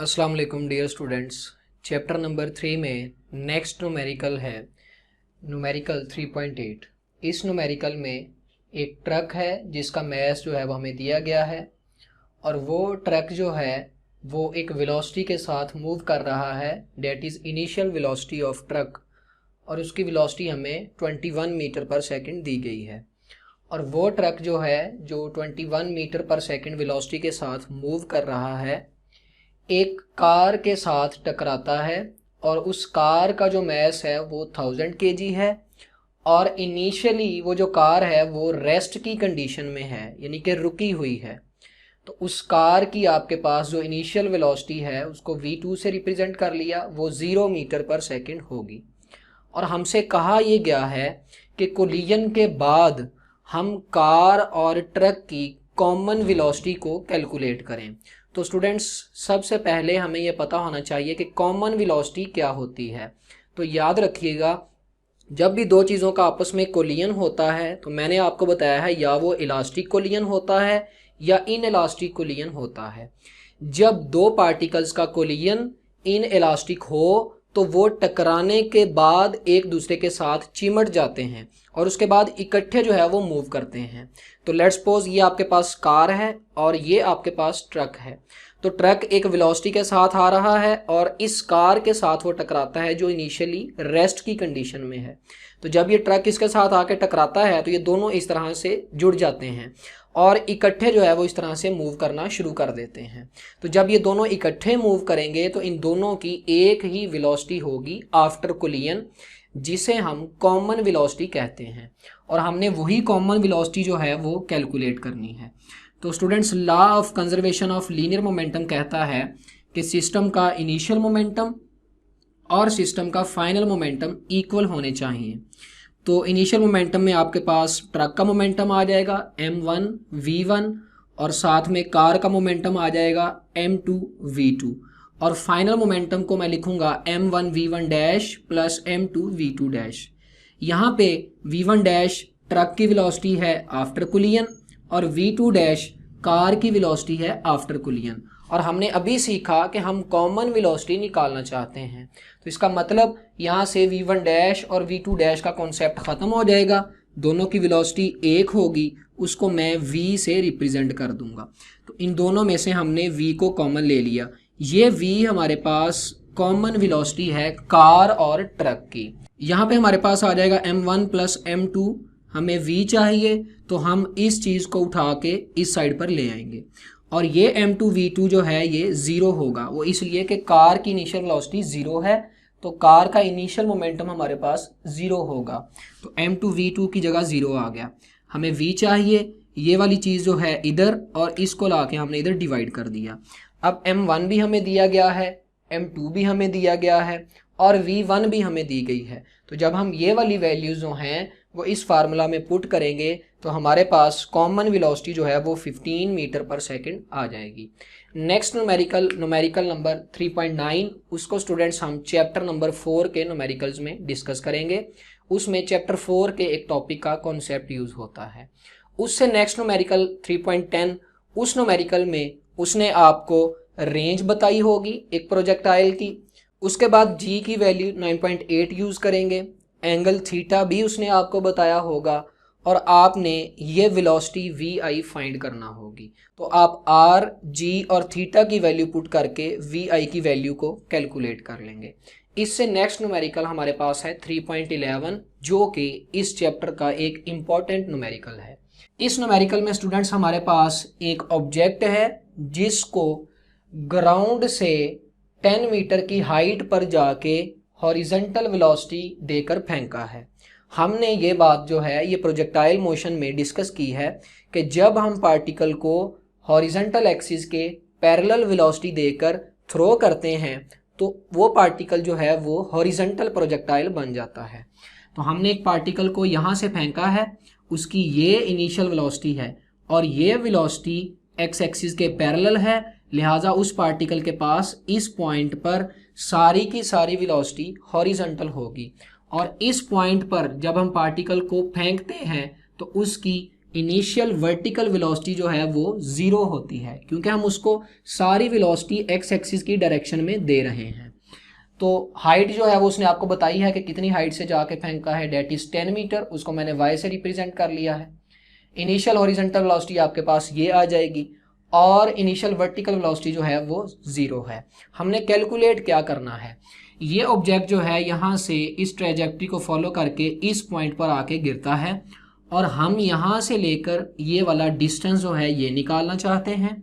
अस्सलाम वालेकुम dear students. Chapter number 3 में नेक्स्ट न्यूमेरिकल है न्यूमेरिकल 3.8। इस न्यूमेरिकल में एक ट्रक है जिसका मैस जो है वो हमें दिया गया है और वो ट्रक जो है वो एक वेलोसिटी के साथ मूव कर रहा है, that is initial velocity of truck, और उसकी वेलोसिटी हमें 21 मीटर पर सेकंड दी गई है। और वो ट्रक जो है जो 21 मीटर पर सेकंड वेलोसिटी के साथ मूव कर रहा है एक कार के साथ टकराता है और उस कार का जो मैस है वो 1000 kg है और इनिशियली वो जो कार है वो रेस्ट की कंडीशन में है, यानी कि रुकी हुई है। तो उस कार की आपके पास जो इनिशियल वेलोसिटी है उसको v2 से रिप्रेजेंट कर लिया, वो 0 मीटर पर सेकंड होगी। और हमसे कहा यह गया है कि कोलिजन के बाद हम कार और ट्रक की कॉमन वेलोसिटी को कैलकुलेट करें। तो स्टूडेंट्स, सबसे पहले हमें यह पता होना चाहिए कि कॉमन वेलोसिटी क्या होती है। तो याद रखिएगा, जब भी दो चीज़ों का आपस में कोलिजन होता है तो मैंने आपको बताया है या वो इलास्टिक कोलिजन होता है या इन इलास्टिक कोलिजन होता है। जब दो पार्टिकल्स का कोलिजन इन इलास्टिक हो तो वो टकराने के बाद एक दूसरे के साथ चिमट जाते हैं और उसके बाद इकट्ठे जो है वो मूव करते हैं। तो लेट्स सपोज ये आपके पास कार है और ये आपके पास ट्रक है। तो ट्रक एक वेलोसिटी के साथ आ रहा है और इस कार के साथ वो टकराता है जो इनिशियली रेस्ट की कंडीशन में है। तो जब ये ट्रक इसके साथ आके टकराता है तो ये दोनों इस तरह से जुड़ जाते हैं और इकट्ठे जो है वो इस तरह से मूव करना शुरू कर देते हैं। तो जब ये दोनों इकट्ठे मूव करेंगे तो इन दोनों की एक ही वेलोसिटी होगी आफ्टर कोलिजन, जिसे हम कॉमन वेलोसिटी कहते हैं। और हमने वही कॉमन वेलोसिटी जो है वो कैलकुलेट करनी है। तो students, law of conservation of linear momentum कहता है कि सिस्टम का इनिशियल मोमेंटम और सिस्टम का फाइनल मोमेंटम इक्वल होने चाहिए। तो इनिशियल मोमेंटम में आपके पास ट्रक का मोमेंटम आ जाएगा m1 v1 और साथ में कार का मोमेंटम आ जाएगा m2 v2, और फाइनल मोमेंटम को मैं लिखूंगा m1 v1 dash plus m2 v2 dash. यहाँ पे v1 डैश ट्रक की वेलोसिटी है आफ्टर कोलिजन और v2 डैश कार की वेलोसिटी है आफ्टर कोलिजन। और हमने अभी सीखा कि हम कॉमन वेलोसिटी निकालना चाहते हैं। तो इसका मतलब यहाँ से v1 डैश और v2 डैश का कॉन्सेप्ट ख़त्म हो जाएगा, दोनों की वेलोसिटी एक होगी, उसको मैं v से रिप्रेजेंट कर दूंगा। तो इन दोनों में से हमने v को कॉमन ले लिया। ये v हमारे पास कॉमन वेलोसिटी है कार और ट्रक की। यहाँ पे हमारे पास आ जाएगा m1 प्लस m2, हमें v चाहिए तो हम इस चीज़ को उठा के इस साइड पर ले आएंगे और ये m2 v2 जो है ये 0 होगा। वो इसलिए कि कार की इनिशियल वेलोसिटी 0 है, तो कार का इनिशियल मोमेंटम हमारे पास 0 होगा। तो m2 v2 की जगह 0 आ गया। हमें v चाहिए, ये वाली चीज़ जो है इधर, और इसको ला के हमने इधर डिवाइड कर दिया। अब m1 भी हमें दिया गया है, m2 भी हमें दिया गया है और v1 भी हमें दी गई है। तो जब हम ये वाली वैल्यूज़ जो हैं वो इस फार्मूला में पुट करेंगे तो हमारे पास कॉमन वेलोसिटी जो है वो 15 मीटर पर सेकंड आ जाएगी। नेक्स्ट न्यूमेरिकल नंबर 3.9, उसको स्टूडेंट्स हम चैप्टर नंबर 4 के न्यूमेरिकल्स में डिस्कस करेंगे। उसमें चैप्टर 4 के एक टॉपिक का कॉन्सेप्ट यूज़ होता है। उससे नेक्स्ट न्यूमेरिकल 3.10, उस न्यूमेरिकल में उसने आपको रेंज बताई होगी एक प्रोजेक्टाइल की। उसके बाद जी की वैल्यू 9.8 यूज़ करेंगे, एंगल थीटा भी उसने आपको बताया होगा और आपने ये वेलोसिटी वी आई फाइंड करना होगी। तो आप आर, जी और थीटा की वैल्यू पुट करके वी आई की वैल्यू को कैलकुलेट कर लेंगे। इससे नेक्स्ट न्यूमेरिकल हमारे पास है 3.11, जो कि इस चैप्टर का एक इम्पॉर्टेंट न्यूमेरिकल है। इस न्यूमेरिकल में स्टूडेंट्स हमारे पास एक ऑब्जेक्ट है जिसको ग्राउंड से 10 मीटर की हाइट पर जाके हॉरिजॉन्टल वेलोसिटी देकर फेंका है। हमने ये बात जो है ये प्रोजेक्टाइल मोशन में डिस्कस की है कि जब हम पार्टिकल को हॉरिजॉन्टल एक्सिस के पैरेलल वेलोसिटी देकर थ्रो करते हैं तो वो पार्टिकल जो है वो हॉरिजॉन्टल प्रोजेक्टाइल बन जाता है। तो हमने एक पार्टिकल को यहाँ से फेंका है, उसकी ये इनिशियल वेलोसिटी है और ये वेलोसिटी एक्स एक्सिस के पैरेलल है, लिहाजा उस पार्टिकल के पास इस पॉइंट पर सारी की सारी वेलोसिटी हॉरिजॉन्टल होगी। और इस पॉइंट पर जब हम पार्टिकल को फेंकते हैं तो उसकी इनिशियल वर्टिकल वेलोसिटी जो है वो 0 होती है, क्योंकि हम उसको सारी वेलोसिटी एक्स एक्सिस की डायरेक्शन में दे रहे हैं। तो हाइट जो है वो उसने आपको बताई है कि कितनी हाइट से जाके फेंका है, डेट इज 10 मीटर, उसको मैंने y से रिप्रेजेंट कर लिया है। इनिशियल हॉरिजॉन्टल वेलोसिटी आपके पास ये आ जाएगी और इनिशियल वर्टिकल वेलोसिटी जो है वो 0 है। हमने कैलकुलेट क्या करना है, ये ऑब्जेक्ट जो है यहाँ से इस ट्रेजेक्ट्री को फॉलो करके इस पॉइंट पर आके गिरता है और हम यहाँ से लेकर ये वाला डिस्टेंस जो है ये निकालना चाहते हैं,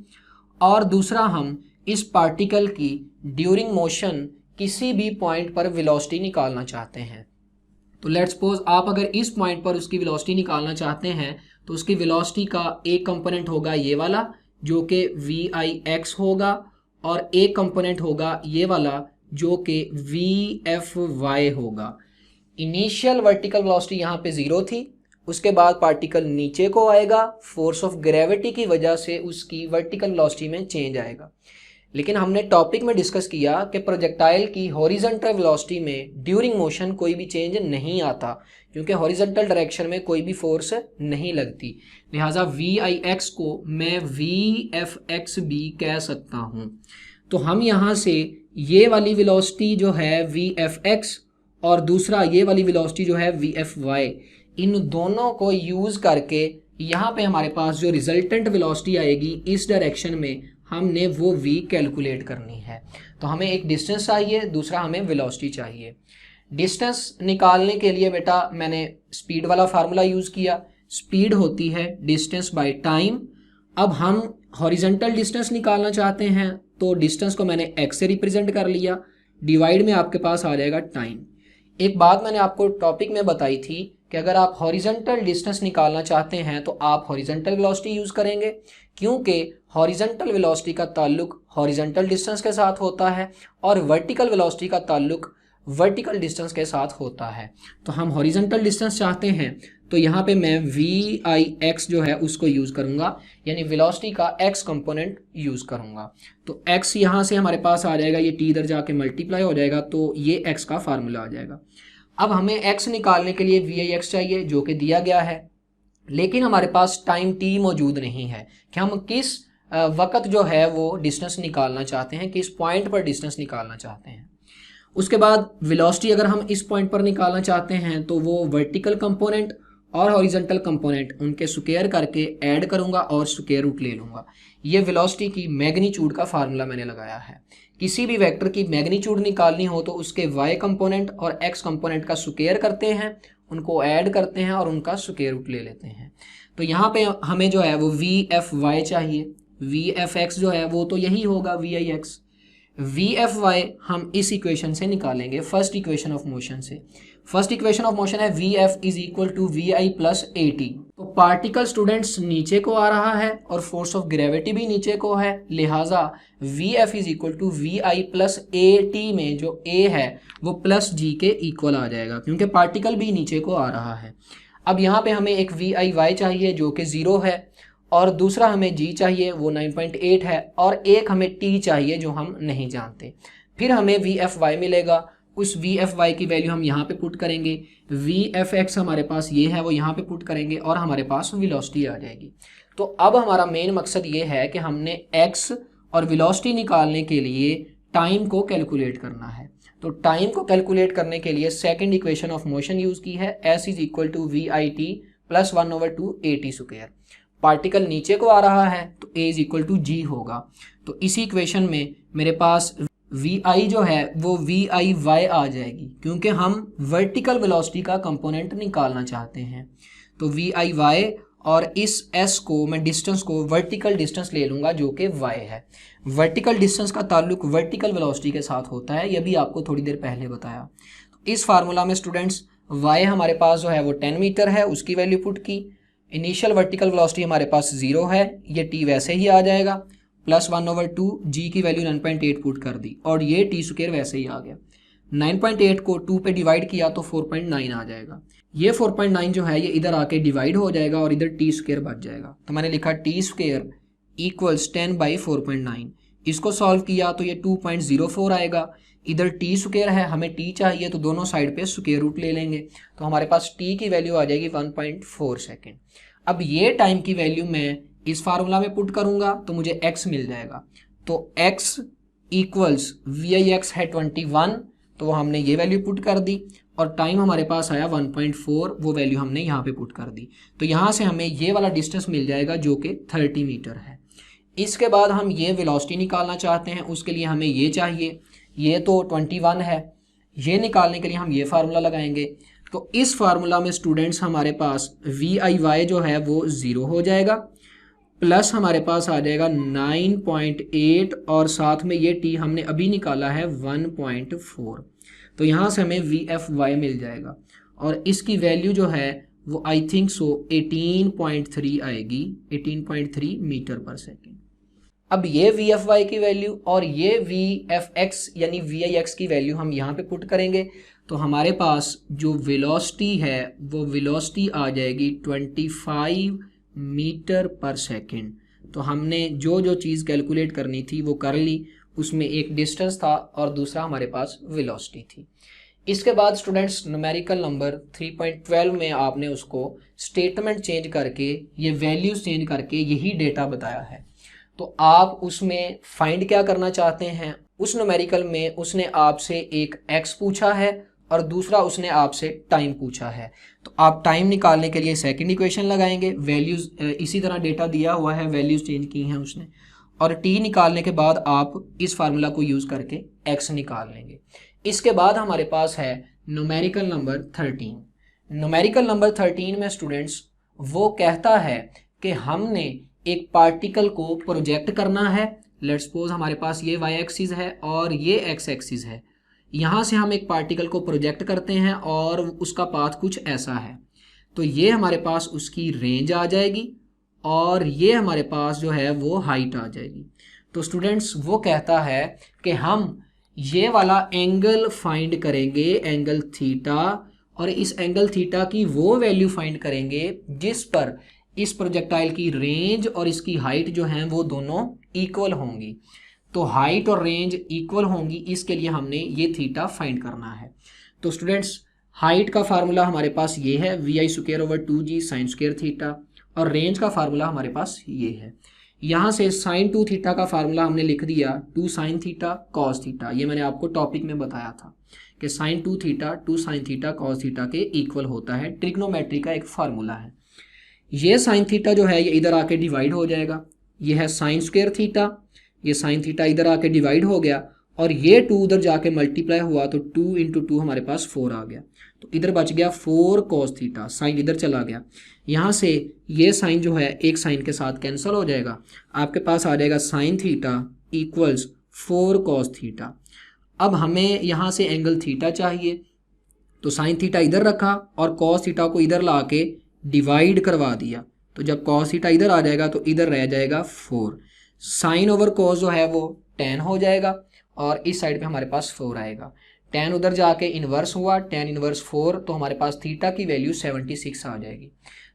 और दूसरा हम इस पार्टिकल की ड्यूरिंग मोशन किसी भी पॉइंट पर वेलोसिटी निकालना चाहते हैं। तो लेट्स सपोज आप अगर इस पॉइंट पर उसकी वेलोसिटी निकालना चाहते हैं तो उसकी वेलोसिटी का एक कंपोनेंट होगा ये वाला जो कि VIX होगा, और एक कंपोनेंट होगा ये वाला जो कि VFY होगा। इनिशियल वर्टिकल वेलोसिटी यहाँ पे 0 थी, उसके बाद पार्टिकल नीचे को आएगा, फोर्स ऑफ ग्रेविटी की वजह से उसकी वर्टिकल वेलोसिटी में चेंज आएगा। लेकिन हमने टॉपिक में डिस्कस किया कि प्रोजेक्टाइल की हॉरिजॉन्टल वेलोसिटी में ड्यूरिंग मोशन कोई भी चेंज नहीं आता, क्योंकि हॉरिजॉन्टल डायरेक्शन में कोई भी फोर्स नहीं लगती। लिहाजा VIX को मैं VFX भी कह सकता हूँ। तो हम यहाँ से ये वाली वेलोसिटी जो है VFX और दूसरा ये वाली वेलोसिटी जो है VFY, इन दोनों को यूज़ करके यहाँ पे हमारे पास जो रिजल्टेंट वेलोसिटी आएगी इस डायरेक्शन में, हमने वो v कैलकुलेट करनी है। तो हमें एक डिस्टेंस चाहिए, दूसरा हमें वेलोसिटी चाहिए। डिस्टेंस निकालने के लिए बेटा मैंने स्पीड वाला फार्मूला यूज़ किया। स्पीड होती है डिस्टेंस बाय टाइम। अब हम हॉरिजॉन्टल डिस्टेंस निकालना चाहते हैं तो डिस्टेंस को मैंने x से रिप्रेजेंट कर लिया, डिवाइड में आपके पास आ जाएगा टाइम। एक बात मैंने आपको टॉपिक में बताई थी कि अगर आप हॉरिजॉन्टल डिस्टेंस निकालना चाहते हैं तो आप हॉरिजॉन्टल वेलोसिटी यूज़ करेंगे, क्योंकि हॉरिजॉन्टल वेलोसिटी का ताल्लुक हॉरिजॉन्टल डिस्टेंस के साथ होता है और वर्टिकल वेलोसिटी का ताल्लुक वर्टिकल डिस्टेंस के साथ होता है। तो हम हॉरिजॉन्टल डिस्टेंस चाहते हैं तो यहाँ पे मैं VIX जो है उसको यूज़ करूँगा, यानी वेलोसिटी का x कंपोनेंट यूज़ करूँगा। तो x यहाँ से हमारे पास आ जाएगा, ये t इधर जाके मल्टीप्लाई हो जाएगा, तो ये x का फार्मूला आ जाएगा। अब हमें x निकालने के लिए VIX चाहिए जो कि दिया गया है, लेकिन हमारे पास टाइम t मौजूद नहीं है कि हम किस वक्त जो है वो डिस्टेंस निकालना चाहते हैं, किस पॉइंट पर डिस्टेंस निकालना चाहते हैं। उसके बाद वेलोसिटी अगर हम इस पॉइंट पर निकालना चाहते हैं तो वो वर्टिकल कंपोनेंट और हॉरिजॉन्टल कंपोनेंट उनके स्क्वायर करके ऐड करूंगा और स्क्वायर रूट ले लूँगा। ये वेलोसिटी की मैग्नीट्यूड का फार्मूला मैंने लगाया है। किसी भी वेक्टर की मैग्नीट्यूड निकालनी हो तो उसके y कंपोनेंट और x कंपोनेंट का स्क्वायर करते हैं, उनको ऐड करते हैं और उनका स्क्वायर रूट ले लेते हैं। तो यहाँ पे हमें जो है वो VFY चाहिए, VFX जो है वो तो यही होगा VIX। VFY हम इस इक्वेशन से निकालेंगे, फर्स्ट इक्वेशन ऑफ मोशन से। फर्स्ट इक्वेशन ऑफ मोशन है VF is equal to VI plus AT। तो पार्टिकल स्टूडेंट्स नीचे को आ रहा है और फोर्स ऑफ ग्रेविटी भी नीचे को है, लिहाजा VF is equal to VI plus AT में जो A है वो प्लस G के इक्वल आ जाएगा, क्योंकि पार्टिकल भी नीचे को आ रहा है। अब यहाँ पे हमें एक VIY चाहिए जो कि 0 है, और दूसरा हमें G चाहिए वो 9.8 है, और एक हमें T चाहिए जो हम नहीं जानते। फिर हमें VFY मिलेगा, उस VFY की वैल्यू हम यहाँ पे पुट करेंगे, VFX हमारे पास ये है वो यहाँ पे पुट करेंगे और हमारे पास वेलोसिटी आ जाएगी। तो अब हमारा मेन मकसद ये है कि हमने x और वेलोसिटी निकालने के लिए टाइम को कैलकुलेट करना है। तो टाइम को कैलकुलेट करने के लिए second equation of motion use की है, s is equal to VIT plus 1/2 AT square. Particle नीचे को आ रहा है तो a is equal to G होगा। तो इसी इक्वेशन में मेरे पास VI जो है वो VIY आ जाएगी, क्योंकि हम वर्टिकल वेलोसिटी का कंपोनेंट निकालना चाहते हैं। तो VIY और इस S को मैं डिस्टेंस को वर्टिकल डिस्टेंस ले लूँगा जो कि y है। वर्टिकल डिस्टेंस का ताल्लुक वर्टिकल वेलोसिटी के साथ होता है, यह भी आपको थोड़ी देर पहले बताया। तो इस फार्मूला में स्टूडेंट्स y हमारे पास जो है वो 10 मीटर है, उसकी वैल्यू पुट की। इनिशियल वर्टिकल वेलोसिटी हमारे पास 0 है, ये t वैसे ही आ जाएगा, प्लस 1/2 G की वैल्यू 9.8 पुट कर दी और ये t स्क्वायर वैसे ही आ गया। 9.8 को 2 पे डिवाइड किया तो 4.9 आ जाएगा। ये 4.9 जो है ये इधर आके डिवाइड हो जाएगा और इधर t स्क्वायर बच जाएगा। तो मैंने लिखा t स्क्वायर इक्वल्स 10/4.9। इसको सॉल्व किया तो ये 2.04 आएगा। इधर t स्क्वायर है, हमें t चाहिए तो दोनों साइड पे स्क्वायर रूट ले लेंगे, तो हमारे पास t की वैल्यू आ जाएगी 1.4 सेकेंड। अब ये टाइम की वैल्यू मैं इस फार्मूला में पुट करूंगा तो मुझे x मिल जाएगा। तो x इक्वल्स VIX है 21, तो वो हमने ये वैल्यू पुट कर दी और टाइम हमारे पास आया 1.4, वो वैल्यू हमने यहाँ पे पुट कर दी। तो यहाँ से हमें ये वाला डिस्टेंस मिल जाएगा जो कि 30 मीटर है। इसके बाद हम ये वेलोसिटी निकालना चाहते हैं, उसके लिए हमें ये चाहिए, ये तो 21 है, ये निकालने के लिए हम ये फार्मूला लगाएंगे। तो इस फार्मूला में स्टूडेंट्स हमारे पास VIY जो है वो 0 हो जाएगा, प्लस हमारे पास आ जाएगा 9.8 और साथ में ये t हमने अभी निकाला है 1.4। तो यहाँ से हमें VFY मिल जाएगा और इसकी वैल्यू जो है वो आई थिंक सो 18.3 आएगी, 18.3 मीटर पर सेकेंड। अब ये VFY की वैल्यू और ये VFX यानी VIX की वैल्यू हम यहाँ पे पुट करेंगे तो हमारे पास जो वेलोसिटी है वो वेलोसिटी आ जाएगी 25 मीटर पर सेकेंड। तो हमने जो जो चीज़ कैलकुलेट करनी थी वो कर ली, उसमें एक डिस्टेंस था और दूसरा हमारे पास वेलोसिटी थी। इसके बाद स्टूडेंट्स न्यूमेरिकल नंबर 3.12 में आपने उसको स्टेटमेंट चेंज करके ये वैल्यूज चेंज करके यही डेटा बताया है। तो आप उसमें फाइंड क्या करना चाहते हैं, उस न्यूमेरिकल में उसने आपसे एक x पूछा है और दूसरा उसने आपसे टाइम पूछा है। तो आप टाइम निकालने के लिए सेकंड इक्वेशन लगाएंगे, वैल्यूज इसी तरह डेटा दिया हुआ है, वैल्यूज चेंज की हैं उसने, और t निकालने के बाद आप इस फार्मूला को यूज़ करके x निकाल लेंगे। इसके बाद हमारे पास है न्यूमेरिकल नंबर 13। न्यूमेरिकल नंबर 13 में स्टूडेंट्स वो कहता है कि हमने एक पार्टिकल को प्रोजेक्ट करना है। लेट्स सपोज हमारे पास ये y एक्सिस है और ये x एक्सिस है। यहाँ से हम एक पार्टिकल को प्रोजेक्ट करते हैं और उसका पाथ कुछ ऐसा है। तो ये हमारे पास उसकी रेंज आ जाएगी और ये हमारे पास जो है वो हाइट आ जाएगी। तो स्टूडेंट्स वो कहता है कि हम ये वाला एंगल फाइंड करेंगे, एंगल थीटा, और इस एंगल थीटा की वो वैल्यू फाइंड करेंगे जिस पर इस प्रोजेक्टाइल की रेंज और इसकी हाइट जो है वो दोनों इक्वल होंगी। तो हाइट और रेंज इक्वल होंगी, इसके लिए हमने ये थीटा फाइंड करना है। तो स्टूडेंट्स हाइट का फार्मूला हमारे पास ये है VI² sin स्क्वायर थीटा, और रेंज का फार्मूला हमारे पास ये है। यहाँ से sin 2 थीटा का फार्मूला हमने लिख दिया 2 sin थीटा cos थीटा। ये मैंने आपको टॉपिक में बताया था कि sin 2 theta 2 sin theta cos theta के इक्वल होता है, ट्रिग्नोमेट्री का एक फार्मूला है। ये sin थीटा जो है ये इधर आके डिवाइड हो जाएगा, ये है sin स्क्वायर थीटा, ये sin थीटा इधर आके डिवाइड हो गया और ये 2 उधर जाके मल्टीप्लाई हुआ तो 2 × 2 हमारे पास 4 आ गया। तो इधर बच गया 4 cos थीटा, साइन इधर चला गया, यहाँ से ये साइन जो है एक साइन के साथ कैंसिल हो जाएगा, आपके पास आ जाएगा sin theta equals 4 cos theta. अब हमें यहाँ से एंगल थीटा चाहिए, तो sin थीटा इधर रखा और cos थीटा को इधर ला के डिवाइड करवा दिया। तो जब cos थीटा इधर आ जाएगा तो इधर रह जाएगा 4, साइन ओवर cos जो है वो tan हो जाएगा और इस साइड पे हमारे पास 4 आएगा। tan उधर जाके इन्वर्स हुआ, tan इन्वर्स 4, तो हमारे पास थीटा की वैल्यू 76 आ जाएगी।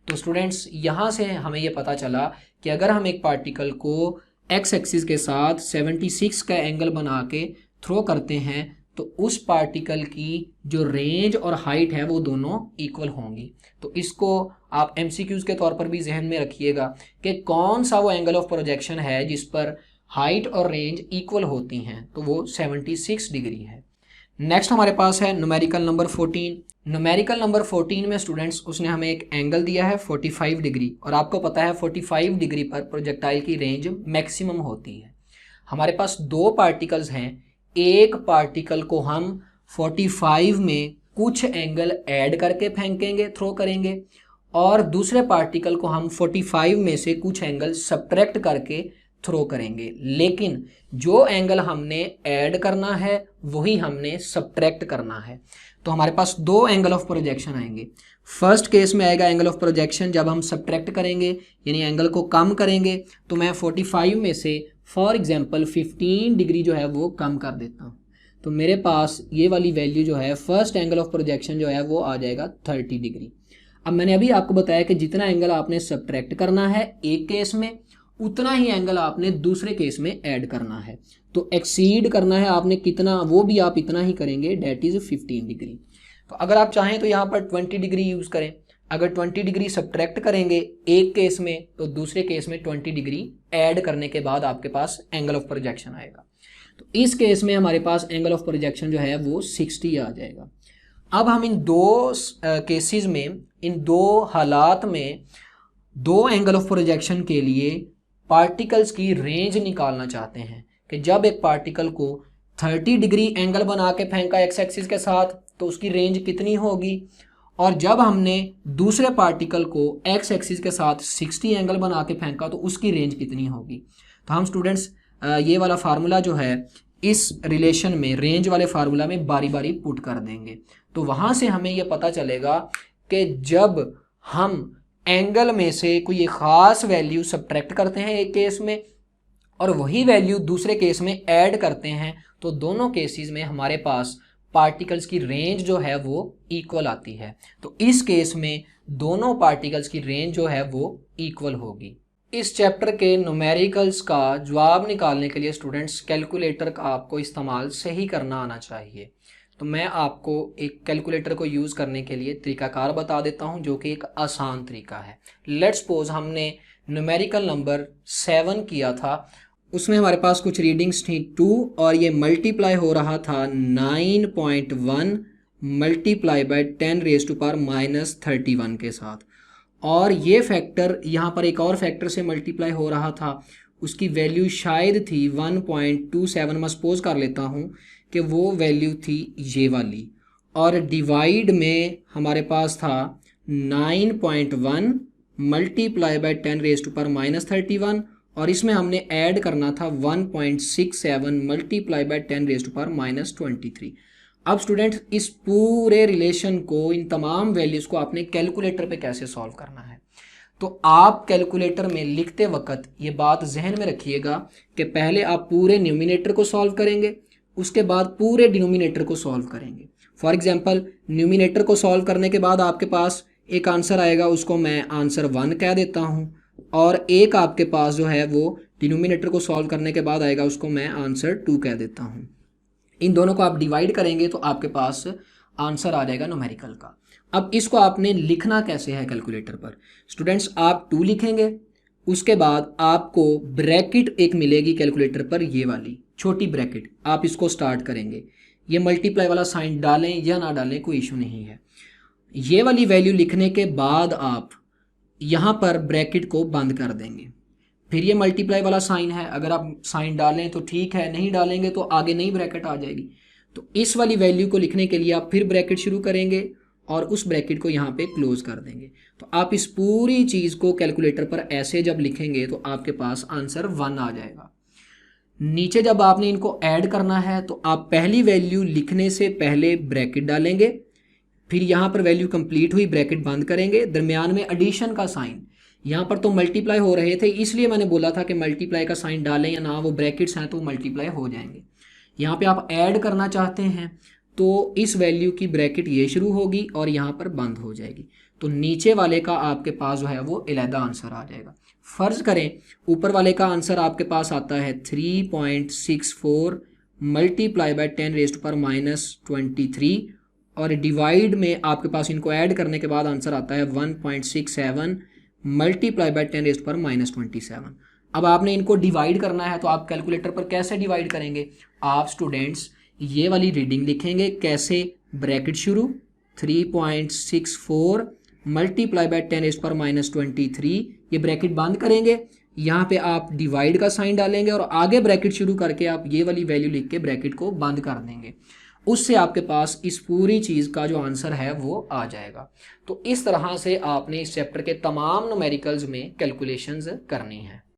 तो स्टूडेंट्स यहाँ से हमें ये पता चला कि अगर हम एक पार्टिकल को x एक्सिस के साथ 76 का एंगल बना के थ्रो करते हैं तो उस पार्टिकल की जो रेंज और हाइट है वो दोनों इक्वल होंगी। तो इसको आप MCQs के तौर पर भी जहन में रखिएगा कि कौन सा वो एंगल ऑफ प्रोजेक्शन है जिस पर हाइट और रेंज इक्वल होती हैं, तो वो 76 डिग्री है। नेक्स्ट हमारे पास है न्यूमेरिकल नंबर 14। न्यूमेरिकल नंबर 14 में स्टूडेंट्स उसने हमें एक एंगल दिया है 45 डिग्री, और आपको पता है 45 डिग्री पर प्रोजेक्टाइल की रेंज मैक्सिमम होती है। हमारे पास दो पार्टिकल्स हैं, एक पार्टिकल को हम 45 में कुछ एंगल ऐड करके फेंकेंगे, थ्रो करेंगे, और दूसरे पार्टिकल को हम 45 में से कुछ एंगल सब्ट्रैक्ट करके थ्रो करेंगे। लेकिन जो एंगल हमने ऐड करना है वही हमने सब्ट्रैक्ट करना है। तो हमारे पास दो एंगल ऑफ प्रोजेक्शन आएंगे। फर्स्ट केस में आएगा एंगल ऑफ प्रोजेक्शन जब हम सब्ट्रैक्ट करेंगे, यानी एंगल को कम करेंगे। तो मैं 45 में से फॉर एग्जांपल 15 डिग्री जो है वो कम कर देता हूँ, तो मेरे पास ये वाली वैल्यू जो है फर्स्ट एंगल ऑफ प्रोजेक्शन जो है वो आ जाएगा 30 डिग्री। अब मैंने अभी आपको बताया कि जितना एंगल आपने सब्ट्रैक्ट करना है एक केस में, उतना ही एंगल आपने दूसरे केस में ऐड करना है। तो एक्सीड करना है आपने कितना, वो भी आप इतना ही करेंगे, डेट इज 15 डिग्री। तो अगर आप चाहें तो यहाँ पर 20 डिग्री यूज़ करें, अगर 20 डिग्री सब्ट्रैक्ट करेंगे एक केस में तो दूसरे केस में 20 डिग्री ऐड करने के बाद आपके पास एंगल ऑफ प्रोजेक्शन आएगा। तो इस केस में हमारे पास एंगल ऑफ प्रोजेक्शन जो है वो 60 आ जाएगा। अब हम इन दो केसेस में, इन दो हालात में दो एंगल ऑफ प्रोजेक्शन के लिए पार्टिकल्स की रेंज निकालना चाहते हैं कि जब एक पार्टिकल को 30 डिग्री एंगल बना के फेंका एक्स एक्सिस के साथ तो उसकी रेंज कितनी होगी, और जब हमने दूसरे पार्टिकल को एक्स एक्सिस के साथ 60 एंगल बना के फेंका तो उसकी रेंज कितनी होगी। तो हम स्टूडेंट्स ये वाला फार्मूला जो है इस रिलेशन में, रेंज वाले फार्मूला में बारी बारी पुट कर देंगे। तो वहाँ से हमें ये पता चलेगा कि जब हम एंगल में से कोई एक ख़ास वैल्यू सब्ट्रैक्ट करते हैं एक केस में और वही वैल्यू दूसरे केस में ऐड करते हैं तो दोनों केसेस में हमारे पास पार्टिकल्स की रेंज जो है वो इक्वल आती है। तो इस केस में दोनों पार्टिकल्स की रेंज जो है वो इक्वल होगी। इस चैप्टर के न्यूमेरिकल्स का जवाब निकालने के लिए स्टूडेंट्स कैलकुलेटर का आपको इस्तेमाल सही करना आना चाहिए। तो मैं आपको एक कैलकुलेटर को यूज़ करने के लिए तरीकाकार बता देता हूं जो कि एक आसान तरीका है। लेट्स सपोज हमने न्यूमेरिकल नंबर 7 किया था, उसमें हमारे पास कुछ रीडिंग्स थी 2 और ये मल्टीप्लाई हो रहा था 9.1 multiply by 10 raise to power -31 के साथ, और ये फैक्टर यहाँ पर एक और फैक्टर से मल्टीप्लाई हो रहा था, उसकी वैल्यू शायद थी 1.27। मैं सपोज कर लेता हूँ कि वो वैल्यू थी ये वाली, और डिवाइड में हमारे पास था 9.1 multiply by 10 raise to power -31 और इसमें हमने ऐड करना था 1.67 multiply by 10 raise to power -23। अब स्टूडेंट्स इस पूरे रिलेशन को, इन तमाम वैल्यूज़ को आपने कैलकुलेटर पे कैसे सॉल्व करना है। तो आप कैलकुलेटर में लिखते वक्त ये बात जहन में रखिएगा कि पहले आप पूरे न्यूमिनेटर को सॉल्व करेंगे, उसके बाद पूरे डिनोमिनेटर को सॉल्व करेंगे। फॉर एग्जांपल न्यूमिनेटर को सॉल्व करने के बाद आपके पास एक आंसर आएगा, उसको मैं आंसर 1 कह देता हूँ, और एक आपके पास जो है वो डिनोमिनेटर को सॉल्व करने के बाद आएगा, उसको मैं आंसर 2 कह देता हूँ। इन दोनों को आप डिवाइड करेंगे तो आपके पास आंसर आ जाएगा न्यूमेरिकल का। अब इसको आपने लिखना कैसे है कैलकुलेटर पर। स्टूडेंट्स आप 2 लिखेंगे, उसके बाद आपको ब्रैकेट एक मिलेगी कैलकुलेटर पर, ये वाली छोटी ब्रैकेट, आप इसको स्टार्ट करेंगे। ये मल्टीप्लाई वाला साइन डालें या ना डालें कोई इशू नहीं है। ये वाली वैल्यू लिखने के बाद आप यहाँ पर ब्रैकेट को बंद कर देंगे। फिर ये मल्टीप्लाई वाला साइन है, अगर आप साइन डालें तो ठीक है, नहीं डालेंगे तो आगे नई ब्रैकेट आ जाएगी। तो इस वाली वैल्यू को लिखने के लिए आप फिर ब्रैकेट शुरू करेंगे और उस ब्रैकेट को यहाँ पे क्लोज कर देंगे। तो आप इस पूरी चीज़ को कैलकुलेटर पर ऐसे जब लिखेंगे तो आपके पास आंसर 1 आ जाएगा। नीचे जब आपने इनको ऐड करना है तो आप पहली वैल्यू लिखने से पहले ब्रैकेट डालेंगे, फिर यहाँ पर वैल्यू कंप्लीट हुई ब्रैकेट बंद करेंगे, दरमियान में एडिशन का साइन, यहाँ पर तो मल्टीप्लाई हो रहे थे इसलिए मैंने बोला था कि मल्टीप्लाई का साइन डालें या ना, वो ब्रैकेट्स हैं तो मल्टीप्लाई हो जाएंगे। यहाँ पे आप ऐड करना चाहते हैं तो इस वैल्यू की ब्रैकेट ये शुरू होगी और यहाँ पर बंद हो जाएगी। तो नीचे वाले का आपके पास जो है वो अलहदा आंसर आ जाएगा। फ़र्ज़ करें ऊपर वाले का आंसर आपके पास आता है 3.64 multiply by 10 raise to power -23 और डिवाइड में आपके पास इनको ऐड करने के बाद आंसर आता है 1.67 multiply by 10 raise to power -27। अब आपने इनको डिवाइड करना है तो आप कैलकुलेटर पर कैसे डिवाइड करेंगे। आप स्टूडेंट्स ये वाली रीडिंग लिखेंगे कैसे, ब्रैकेट शुरू 3.64 multiply by 10 raise to power -23, ये ब्रैकेट बंद करेंगे, यहाँ पे आप डिवाइड का साइन डालेंगे और आगे ब्रैकेट शुरू करके आप ये वाली वैल्यू लिख के ब्रैकेट को बंद कर देंगे। उससे आपके पास इस पूरी चीज़ का जो आंसर है वो आ जाएगा। तो इस तरह से आपने इस चैप्टर के तमाम न्यूमेरिकल्स में कैलकुलेशंस करनी है।